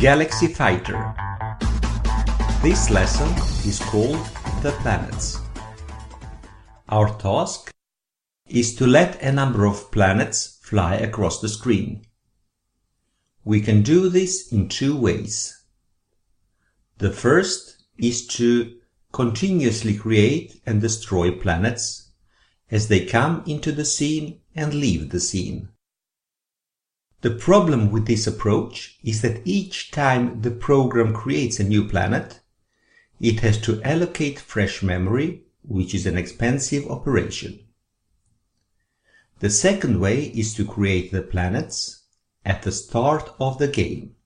Galaxy Fighter. This lesson is called The Planets. Our task is to let a number of planets fly across the screen. We can do this in two ways. The first is to continuously create and destroy planets as they come into the scene and leave the scene. The problem with this approach is that each time the program creates a new planet, it has to allocate fresh memory, which is an expensive operation. The second way is to create the planets at the start of the game.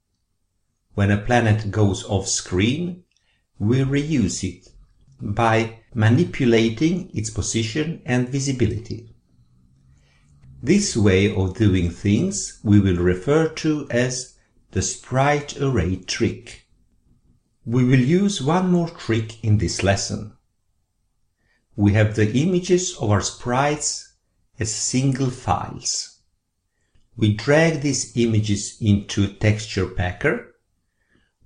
When a planet goes off screen, we reuse it by manipulating its position and visibility. This way of doing things we will refer to as the sprite array trick. We will use one more trick in this lesson. We have the images of our sprites as single files. We drag these images into Texture Packer.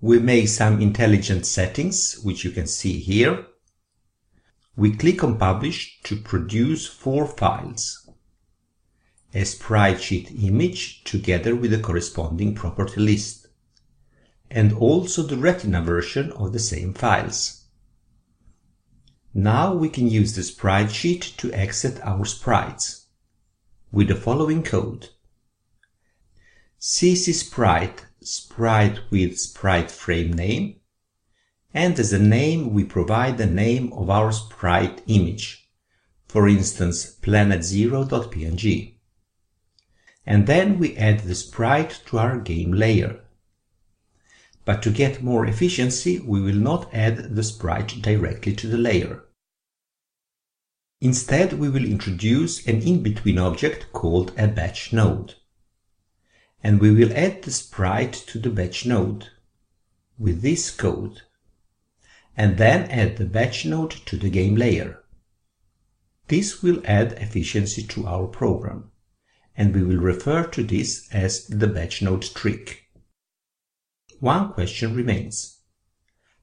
We make some intelligent settings, which you can see here. We click on Publish to produce 4 files. A sprite sheet image together with the corresponding property list, and also the Retina version of the same files. Now we can use the sprite sheet to exit our sprites with the following code: ccsprite sprite with sprite frame name, and as a name we provide the name of our sprite image, for instance planet0.png. And then we add the sprite to our game layer. But to get more efficiency, we will not add the sprite directly to the layer. Instead, we will introduce an in-between object called a batch node. And we will add the sprite to the batch node with this code, and then add the batch node to the game layer. This will add efficiency to our program, and we will refer to this as the batch node trick. One question remains: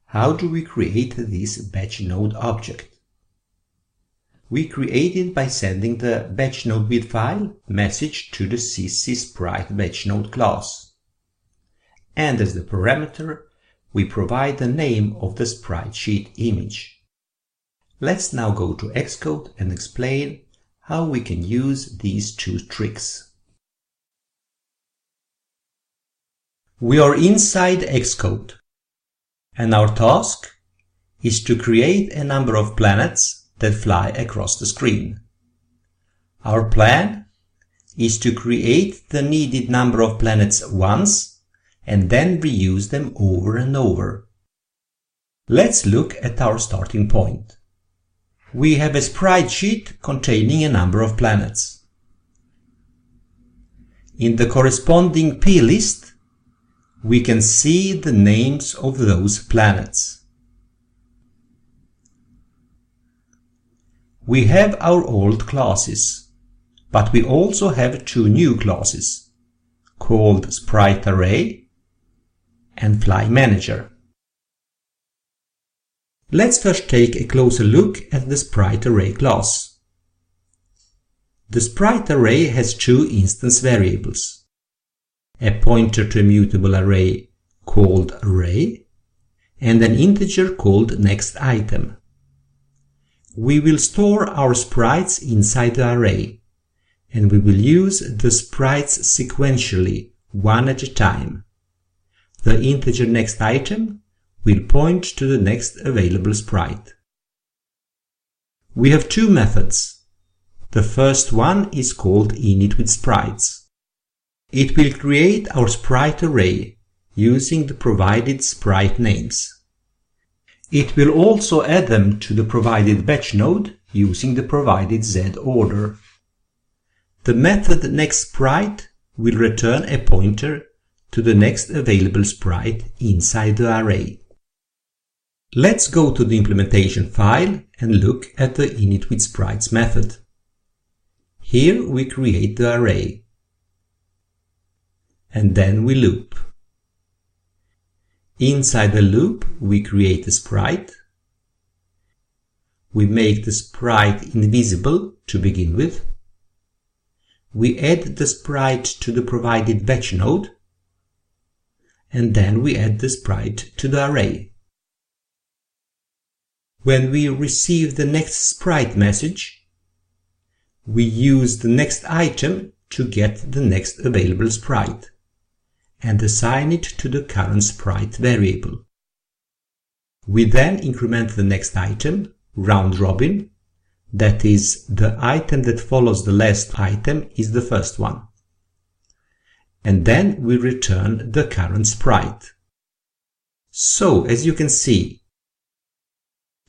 how do we create this batch node object? We create it by sending the batch node with file message to the ccsprite batch node class, and as the parameter we provide the name of the sprite sheet image. Let's now go to Xcode and explain how we can use these two tricks. We are inside Xcode, and our task is to create a number of planets that fly across the screen. Our plan is to create the needed number of planets once and then reuse them over and over. Let's look at our starting point. We have a sprite sheet containing a number of planets. In the corresponding plist, we can see the names of those planets. We have our old classes, but we also have 2 new classes, called Sprite Array and Fly Manager. Let's first take a closer look at the Sprite Array class. The Sprite Array has 2 instance variables: a pointer to a mutable array called array, and an integer called nextItem. We will store our sprites inside the array, and we will use the sprites sequentially, one at a time. The integer nextItem will point to the next available sprite. We have 2 methods. The first one is called initWithSprites. It will create our sprite array using the provided sprite names. It will also add them to the provided batch node using the provided Z order. The method nextSprite will return a pointer to the next available sprite inside the array. Let's go to the implementation file and look at the initWithSprites method. Here we create the array, and then we loop. Inside the loop, we create a sprite. We make the sprite invisible to begin with. We add the sprite to the provided batch node. And then we add the sprite to the array. When we receive the next sprite message, we use the next item to get the next available sprite and assign it to the current sprite variable. We then increment the next item, round robin, that is, the item that follows the last item is the first one. And then we return the current sprite. So, as you can see,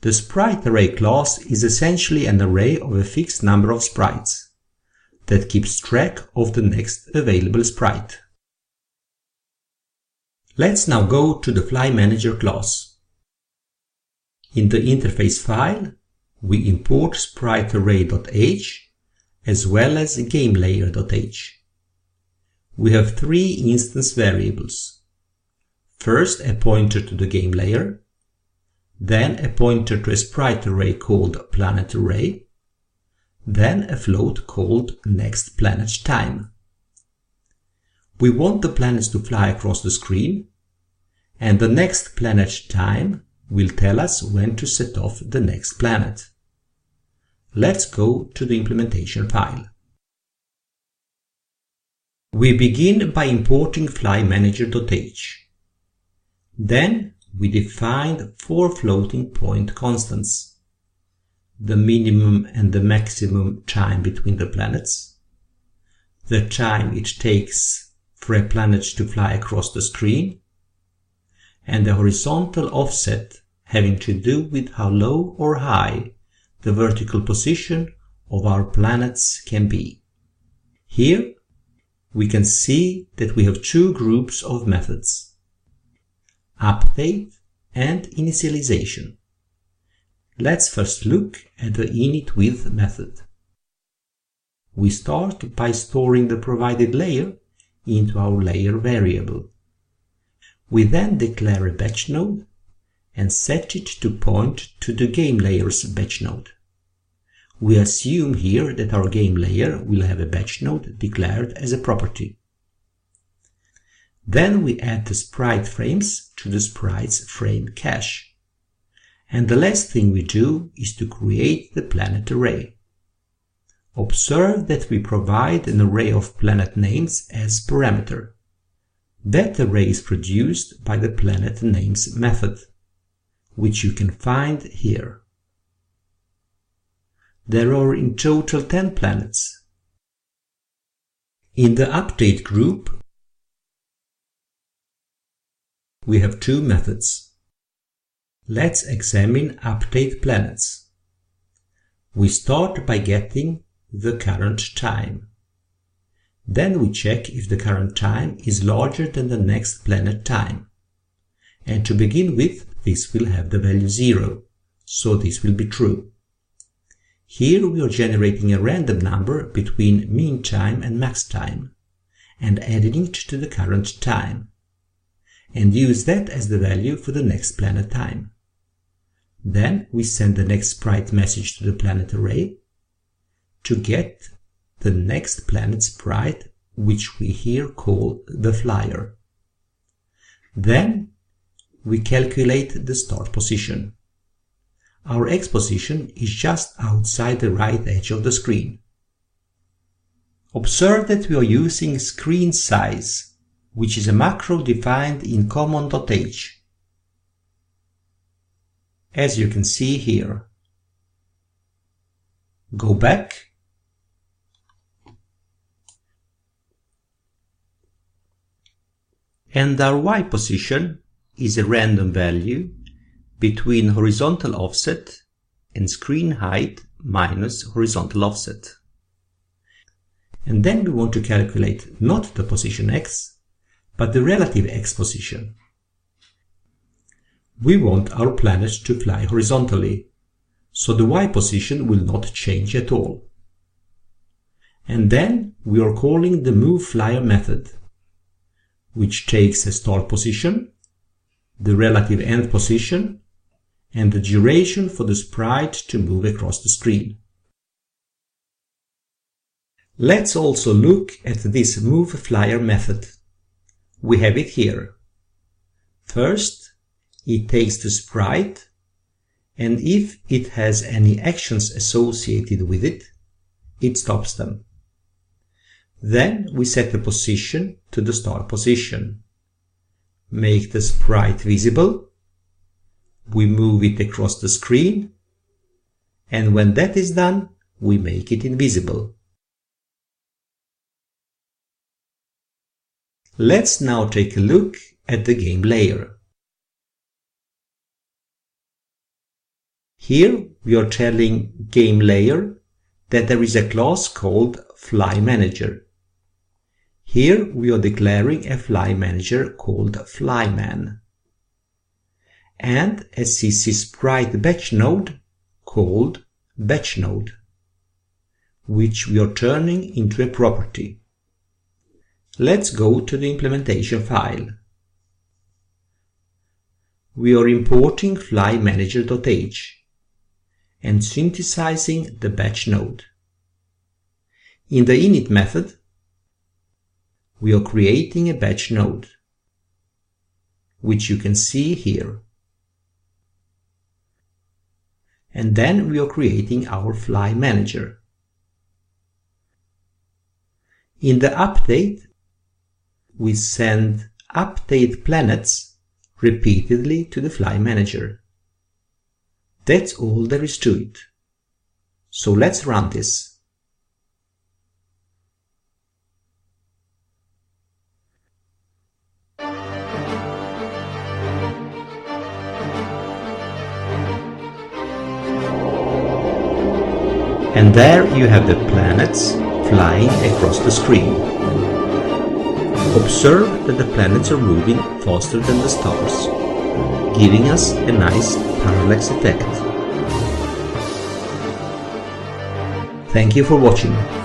the sprite array class is essentially an array of a fixed number of sprites that keeps track of the next available sprite. Let's now go to the Fly Manager class. In the interface file, we import spritearray.h as well as gamelayer.h. We have three instance variables. First, a pointer to the game layer, then a pointer to a sprite array called planetArray, then a float called nextPlanetTime. We want the planets to fly across the screen, and the nextPlanetTime will tell us when to set off the next planet. Let's go to the implementation file. We begin by importing flymanager.h. Then we defined four floating point constants: the minimum and the maximum time between the planets, the time it takes for a planet to fly across the screen, and the horizontal offset having to do with how low or high the vertical position of our planets can be. Here we can see that we have two groups of methods: update and initialization. Let's first look at the initWith method. We start by storing the provided layer into our layer variable. We then declare a batch node and set it to point to the game layer's batch node. We assume here that our game layer will have a batch node declared as a property. Then we add the sprite frames to the sprite's frame cache. And the last thing we do is to create the planet array. Observe that we provide an array of planet names as parameter. That array is produced by the planet names method, which you can find here. There are in total 10 planets. In the update group, we have two methods. Let's examine update planets. We start by getting the current time. Then we check if the current time is larger than the next planet time. And to begin with, this will have the value 0, so this will be true. Here we are generating a random number between mean time and max time, and adding it to the current time, and use that as the value for the next planet time. Then we send the next sprite message to the planet array to get the next planet sprite, which we here call the flyer. Then we calculate the start position. Our X position is just outside the right edge of the screen. Observe that we are using screen size, which is a macro defined in common.h. As you can see here. Go back and our Y position is a random value between horizontal offset and screen height minus horizontal offset. And then we want to calculate not the position X, but the relative X position. We want our planet to fly horizontally, so the Y position will not change at all. And then we are calling the moveFlyer method, which takes a start position, the relative end position, and the duration for the sprite to move across the screen. Let's also look at this move flyer method. We have it here. First, it takes the sprite, and if it has any actions associated with it, it stops them. Then we set the position to the start position. Make the sprite visible. We move it across the screen, and when that is done, we make it invisible. Let's now take a look at the game layer. Here we are telling game layer that there is a class called Fly Manager. Here we are declaring a Fly Manager called Flyman, and a CC Sprite batch node called Batch Node, which we are turning into a property. Let's go to the implementation file. We are importing flymanager.h and synthesizing the batch node. In the init method, we are creating a batch node, which you can see here. And then we are creating our Fly Manager. In the update, we send update planets repeatedly to the Fly Manager. That's all there is to it. So let's run this. And there you have the planets flying across the screen. Observe that the planets are moving faster than the stars, giving us a nice parallax effect. Thank you for watching.